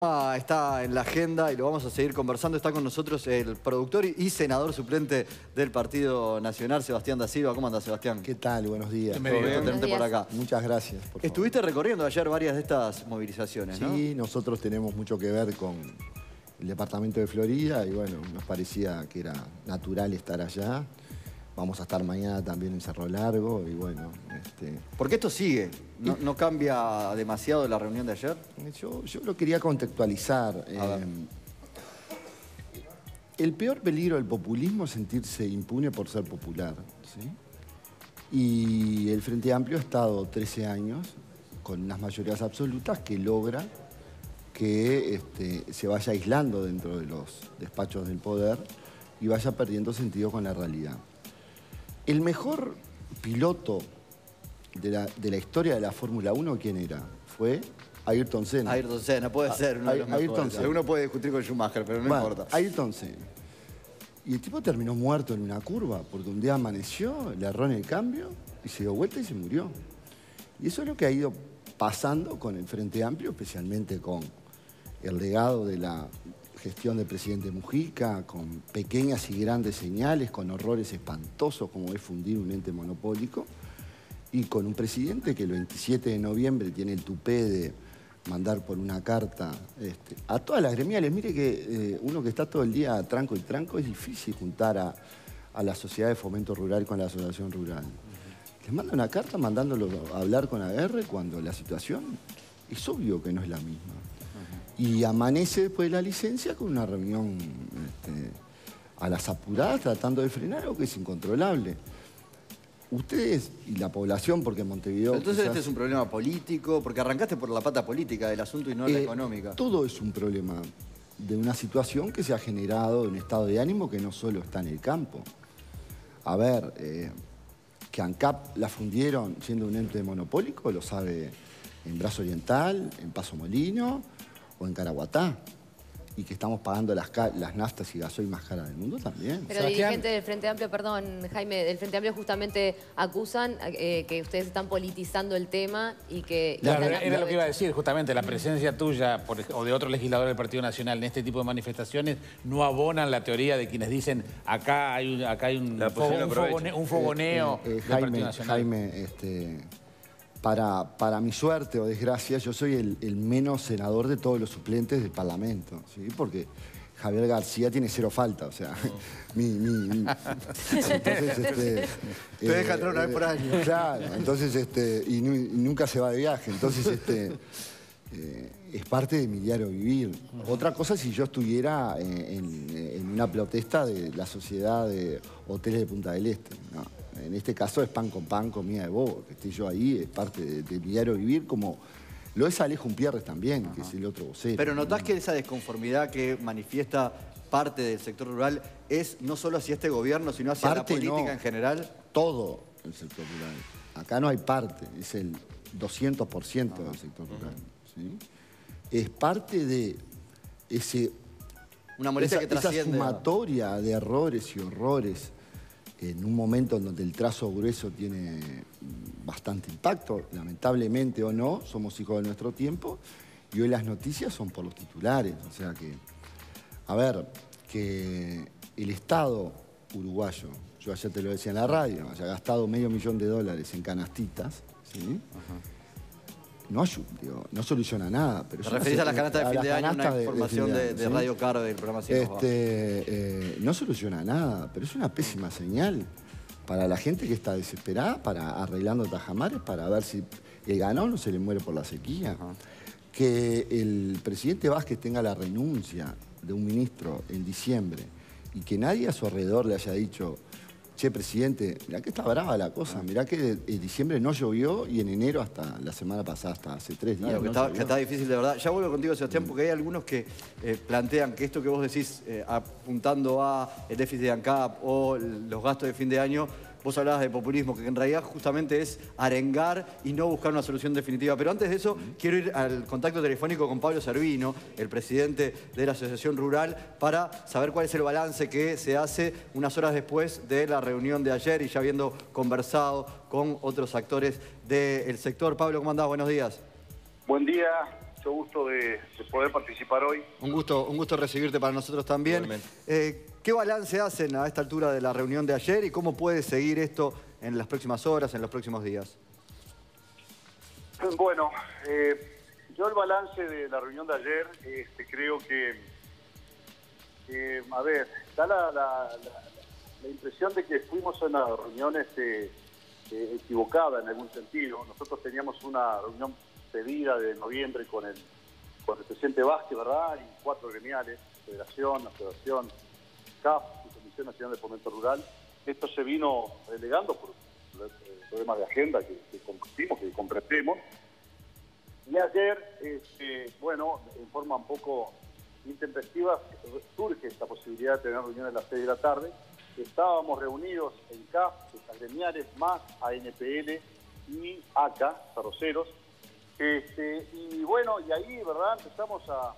Está en la agenda y lo vamos a seguir conversando. Está con nosotros el productor y senador suplente del Partido Nacional, Sebastián da Silva. ¿Cómo anda, Sebastián? ¿Qué tal? Buenos días. Todo bien, tenerte por acá. Muchas gracias. Por favor. Estuviste recorriendo ayer varias de estas movilizaciones, ¿no? Sí, nosotros tenemos mucho que ver con el departamento de Florida y bueno, nos parecía que era natural estar allá. Vamos a estar mañana también en Cerro Largo y bueno... Porque esto sigue, no cambia demasiado la reunión de ayer. Yo lo quería contextualizar. El peor peligro del populismo es sentirse impune por ser popular, ¿sí? Y el Frente Amplio ha estado 13 años con unas mayorías absolutas que logra que se vaya aislando dentro de los despachos del poder y vaya perdiendo sentido con la realidad. El mejor piloto de la historia de la Fórmula 1, ¿quién era? Fue Ayrton Senna. Ayrton Senna, puede ser uno de los mejores. Alguno puede discutir con Schumacher, pero no importa. Ayrton Senna. Y el tipo terminó muerto en una curva, porque un día amaneció, le erró en el cambio, y se dio vuelta y se murió. Y eso es lo que ha ido pasando con el Frente Amplio, especialmente con el legado de la gestión del presidente Mujica, con pequeñas y grandes señales, con horrores espantosos como es fundir un ente monopólico, y con un presidente que el 27 de noviembre tiene el tupé de mandar por una carta a todas las gremiales. Mire que uno que está todo el día tranco y tranco, es difícil juntar a la Sociedad de Fomento Rural con la Asociación Rural. Les manda una carta mandándolo a hablar con AR cuando la situación es obvio que no es la misma. Y amanece después de la licencia con una reunión a las apuradas tratando de frenar algo que es incontrolable. Ustedes y la población, porque en Montevideo... Pero entonces este es un problema político, porque arrancaste por la pata política del asunto y no la económica. Todo es un problema de una situación que se ha generado, de un estado de ánimo que no solo está en el campo. A ver, que ANCAP la fundieron siendo un ente monopólico, lo sabe en Brazo Oriental, en Paso Molino o en Caraguatá, y que estamos pagando las naftas y gasoil más caras del mundo también. Pero dirigentes del Frente Amplio, perdón, Jaime, del Frente Amplio justamente acusan que ustedes están politizando el tema y que... Era lo que iba a decir, justamente, la presencia tuya o de otro legislador del Partido Nacional en este tipo de manifestaciones no abonan la teoría de quienes dicen acá hay un fogoneo del Partido Nacional. Jaime, para mi suerte o desgracia, yo soy el menos senador de todos los suplentes del Parlamento, ¿sí? Porque Javier García tiene cero falta, o sea, entonces, te deja entrar una vez por año. Claro, entonces, y nunca se va de viaje, entonces, es parte de mi diario vivir. Otra cosa si yo estuviera en una protesta de la Sociedad de Hoteles de Punta del Este, ¿no? En este caso es pan con pan, comida de bobo. Que esté yo ahí es parte de mi diario vivir, como lo es Alejo Umpierres también, que es el otro vocero. Pero ¿notás que esa desconformidad que manifiesta parte del sector rural es no solo hacia este gobierno, sino hacia la política en general? Todo el sector rural. Acá no hay parte, es el 200% del sector rural, ¿sí? Es parte de una molestia que trasciende. Esa sumatoria de errores y horrores en un momento en donde el trazo grueso tiene bastante impacto, lamentablemente o no, somos hijos de nuestro tiempo, y hoy las noticias son por los titulares. O sea que, a ver, que el Estado uruguayo, yo ayer te lo decía en la radio, haya gastado $500.000 en canastitas, ¿sí? No soluciona nada. Pero ¿te referís a la canasta de fin de año? Una información de Radio Caro del programa no soluciona nada, pero es una pésima señal para la gente que está desesperada, arreglando tajamares, para ver si el ganado no se le muere por la sequía. Que el presidente Vázquez tenga la renuncia de un ministro en diciembre y que nadie a su alrededor le haya dicho: che, presidente, mirá que está brava la cosa, mirá que en diciembre no llovió y en enero hasta la semana pasada, hasta hace 3 días. Claro, que está difícil de verdad. Ya vuelvo contigo, Sebastián, porque hay algunos que plantean que esto que vos decís, apuntando a el déficit de ANCAP o los gastos de fin de año, vos hablabas de populismo, que en realidad justamente es arengar y no buscar una solución definitiva. Pero antes de eso, quiero ir al contacto telefónico con Pablo Servino, el presidente de la Asociación Rural, para saber cuál es el balance que se hace unas horas después de la reunión de ayer y ya habiendo conversado con otros actores del sector. Pablo, ¿cómo andás? Buenos días. Buen día. Mucho gusto de poder participar hoy. Un gusto recibirte para nosotros también. ¿Qué balance hacen a esta altura de la reunión de ayer y cómo puede seguir esto en las próximas horas, en los próximos días? Bueno, yo el balance de la reunión de ayer, creo que, a ver, da la impresión de que fuimos a una reunión equivocada en algún sentido. Nosotros teníamos una reunión pedida de noviembre con el presidente Vázquez, ¿verdad? Y 4 gremiales, Federación, Asociación, CAF y Comisión Nacional de Fomento Rural. Esto se vino relegando por problemas de agenda que compartimos, que comprendemos. Y ayer, bueno, en forma un poco intempestiva, surge esta posibilidad de tener reuniones a las 6 de la tarde. Estábamos reunidos en CAF, estas gremiales, más ANPL y ACA, arroceros. Y bueno, y ahí, ¿verdad?, empezamos a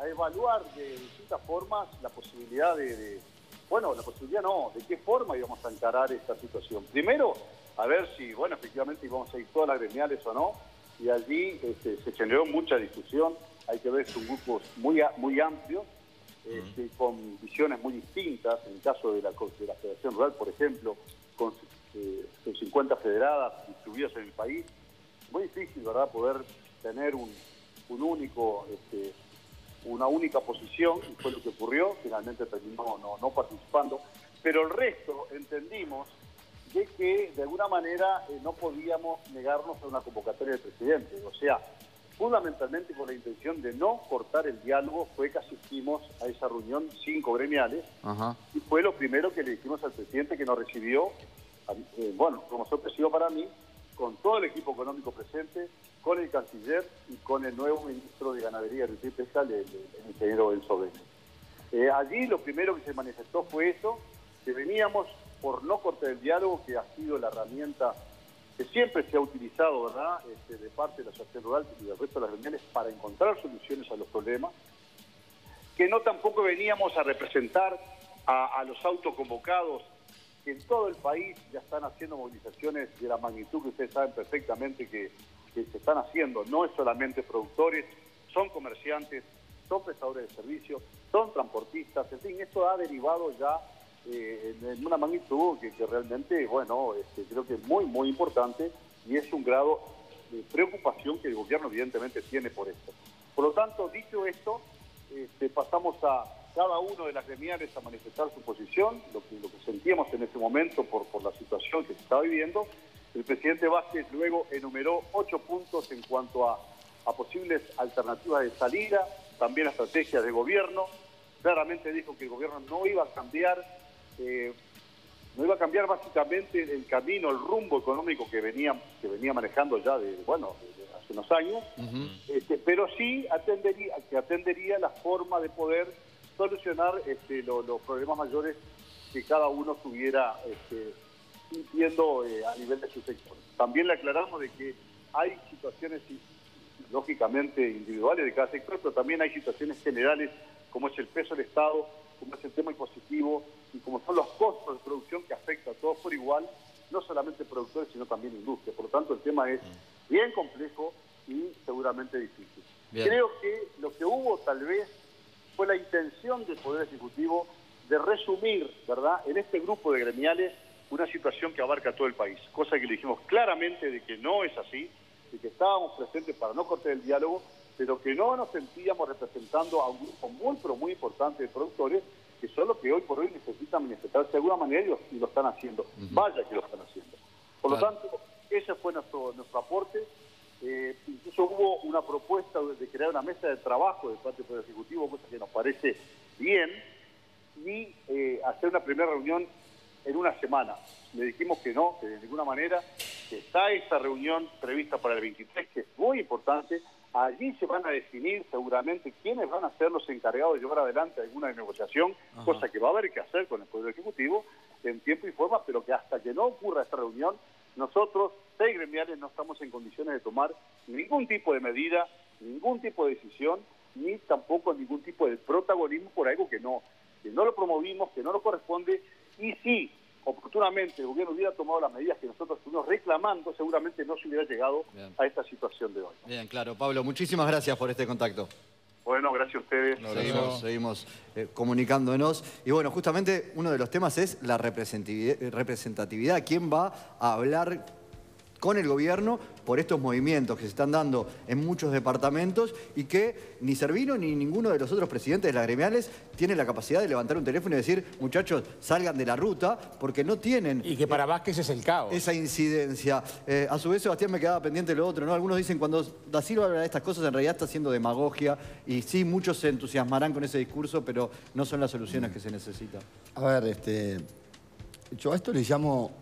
evaluar de distintas formas la posibilidad de qué forma íbamos a encarar esta situación. Primero, a ver si, bueno, efectivamente íbamos a ir todas las gremiales o no, y allí se generó mucha discusión. Hay que ver, son grupos muy amplios, con visiones muy distintas. En el caso de la Federación Rural, por ejemplo, con 50 federadas distribuidas en el país, muy difícil, ¿verdad?, poder tener una única posición, y fue lo que ocurrió. Finalmente terminó no participando, pero el resto entendimos de que de alguna manera no podíamos negarnos a una convocatoria del presidente. O sea, fundamentalmente con la intención de no cortar el diálogo, fue que asistimos a esa reunión 5 gremiales. Y fue lo primero que le dijimos al presidente, que nos recibió, bueno, como sorpresivo para mí, con todo el equipo económico presente, con el canciller y con el nuevo ministro de Ganadería, Agricultura y Pesca, el ingeniero Enzo Vélez. Allí lo primero que se manifestó fue eso, que veníamos por no cortar el diálogo, que ha sido la herramienta que siempre se ha utilizado, ¿verdad?, de parte de la Asociación Rural y del resto de las gremiales para encontrar soluciones a los problemas, que no tampoco veníamos a representar a los autoconvocados, que en todo el país ya están haciendo movilizaciones de la magnitud que ustedes saben perfectamente que se están haciendo. No es solamente productores, son comerciantes, son prestadores de servicios, son transportistas, en fin, esto ha derivado ya en una magnitud que realmente, bueno, creo que es muy importante, y es un grado de preocupación que el gobierno evidentemente tiene por esto. Por lo tanto, dicho esto, pasamos a cada uno de las gremiales a manifestar su posición, lo que sentíamos en ese momento por la situación que se estaba viviendo. El presidente Vázquez luego enumeró 8 puntos en cuanto a posibles alternativas de salida, también estrategias de gobierno. Claramente dijo que el gobierno no iba a cambiar básicamente el camino, el rumbo económico que venía manejando ya de hace unos años, pero sí atendería la forma de poder solucionar los problemas mayores que cada uno estuviera sintiendo a nivel de su sector. También le aclaramos de que hay situaciones lógicamente individuales de cada sector, pero también hay situaciones generales, como es el peso del Estado, como es el tema impositivo y como son los costos de producción, que afecta a todos por igual, no solamente productores, sino también industria. Por lo tanto, el tema es bien complejo y seguramente difícil. Creo que lo que hubo tal vez fue la intención del Poder Ejecutivo de resumir, ¿verdad?, en este grupo de gremiales una situación que abarca todo el país, cosa que le dijimos claramente de que no es así, de que estábamos presentes para no cortar el diálogo, pero que no nos sentíamos representando a un grupo muy importante de productores, que son los que hoy por hoy necesitan manifestarse de alguna manera y lo están haciendo. Vaya que lo están haciendo. Por lo tanto, ese fue nuestro aporte. Incluso hubo una propuesta de crear una mesa de trabajo de parte del Poder Ejecutivo, cosa que nos parece bien, y hacer una primera reunión en una semana. Le dijimos que no, que de ninguna manera, que está esta reunión prevista para el 23, que es muy importante. Allí se van a definir seguramente quiénes van a ser los encargados de llevar adelante alguna negociación, cosa que va a haber que hacer con el Poder Ejecutivo en tiempo y forma, pero que hasta que no ocurra esta reunión, nosotros, 6 gremiales, no estamos en condiciones de tomar ningún tipo de medida, ningún tipo de decisión, ni tampoco ningún tipo de protagonismo por algo que no lo promovimos, que no nos corresponde, y sí oportunamente el gobierno hubiera tomado las medidas que nosotros estuvimos reclamando, seguramente no se hubiera llegado a esta situación de hoy. Bien, claro. Pablo, muchísimas gracias por este contacto. Bueno, gracias a ustedes. Seguimos comunicándonos. Y bueno, justamente uno de los temas es la representatividad. ¿Quién va a hablar con el gobierno por estos movimientos que se están dando en muchos departamentos y que ni Servino ni ninguno de los otros presidentes de las gremiales tiene la capacidad de levantar un teléfono y decir, muchachos, salgan de la ruta, porque no tienen... Y que para Vázquez es el caos. Esa incidencia. A su vez, Sebastián, me quedaba pendiente lo otro, ¿no? Algunos dicen cuando Da Silva habla de estas cosas, en realidad está haciendo demagogia, y sí, muchos se entusiasmarán con ese discurso, pero no son las soluciones que se necesitan. A ver, yo a esto le llamo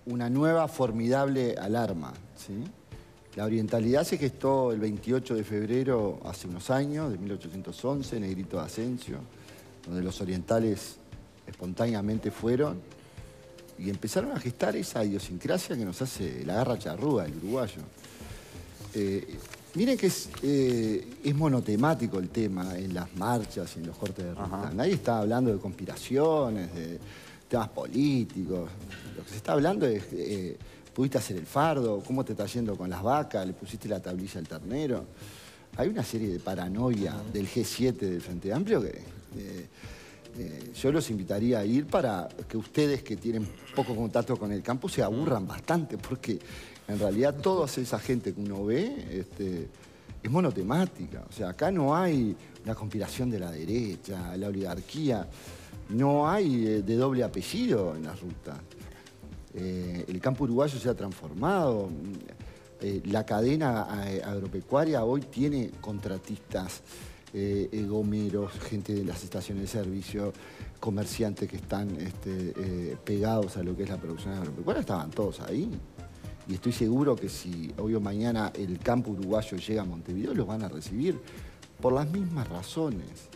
una nueva formidable alarma, ¿sí? La orientalidad se gestó el 28 de febrero hace unos años, de 1811, Negrito de Asensio, donde los orientales espontáneamente fueron y empezaron a gestar esa idiosincrasia que nos hace la garra charrúa, el uruguayo. Miren que es monotemático el tema en las marchas y en los cortes de ruta. Nadie está hablando de conspiraciones, de temas políticos. Lo que se está hablando es, ¿pudiste hacer el fardo? ¿Cómo te está yendo con las vacas? ¿Le pusiste la tablilla al ternero? Hay una serie de paranoia del G7 del Frente Amplio que yo los invitaría a ir para que ustedes que tienen poco contacto con el campo se aburran bastante, porque en realidad toda esa gente que uno ve es monotemática. O sea, acá no hay una conspiración de la derecha, la oligarquía. No hay de doble apellido en la ruta. El campo uruguayo se ha transformado. La cadena agropecuaria hoy tiene contratistas, gomeros, gente de las estaciones de servicio, comerciantes que están pegados a lo que es la producción agropecuaria. Estaban todos ahí. Y estoy seguro que si hoy o mañana el campo uruguayo llega a Montevideo, los van a recibir por las mismas razones.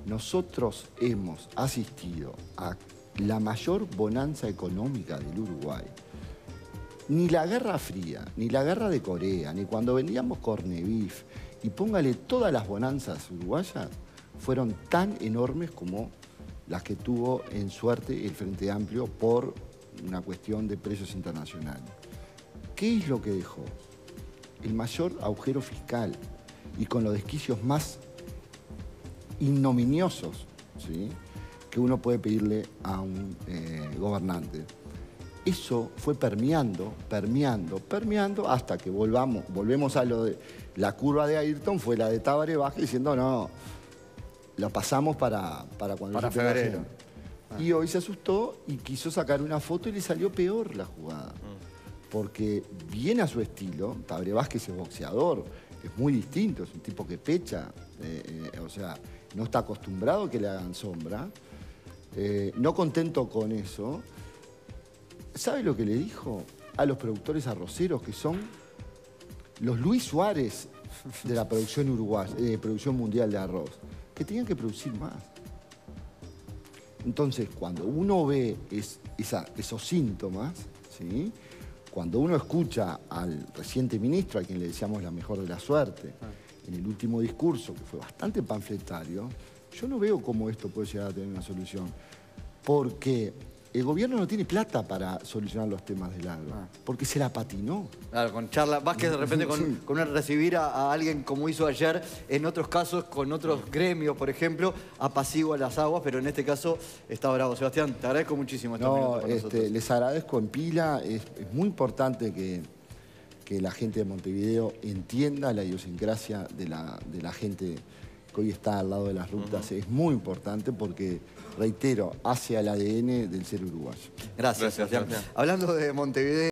Nosotros hemos asistido a la mayor bonanza económica del Uruguay. Ni la Guerra Fría, ni la Guerra de Corea, ni cuando vendíamos cornebif, y póngale todas las bonanzas uruguayas, fueron tan enormes como las que tuvo en suerte el Frente Amplio por una cuestión de precios internacionales. ¿Qué es lo que dejó? El mayor agujero fiscal y con los desquicios más ignominiosos, ¿sí?, que uno puede pedirle a un gobernante. Eso fue permeando hasta que volvemos a lo de la curva de Ayrton, fue la de Tabaré Vázquez diciendo no, lo pasamos para cuando para febrero. Y hoy se asustó y quiso sacar una foto y le salió peor la jugada. Porque viene a su estilo, Tabaré Vázquez es boxeador, es muy distinto, es un tipo que pecha, o sea, no está acostumbrado a que le hagan sombra. No contento con eso, ¿sabe lo que le dijo a los productores arroceros, que son los Luis Suárez de la producción uruguaya, producción mundial de arroz? Que tenían que producir más. Entonces, cuando uno ve esos síntomas, ¿sí?, cuando uno escucha al reciente ministro, a quien le deseamos la mejor de la suerte, en el último discurso, que fue bastante panfletario, yo no veo cómo esto puede llegar a tener una solución. Porque el gobierno no tiene plata para solucionar los temas del agro, porque se la patinó. Claro, con charla, Vázquez de repente con recibir a alguien como hizo ayer, en otros casos con otros gremios, por ejemplo, apacigua las aguas, pero en este caso está bravo. Sebastián, te agradezco muchísimo estos minutos con nosotros. Les agradezco en pila, es muy importante que la gente de Montevideo entienda la idiosincrasia de la gente que hoy está al lado de las rutas. Es muy importante porque, reitero, hace al ADN del ser uruguayo. Gracias, Sebastián. Hablando de Montevideo...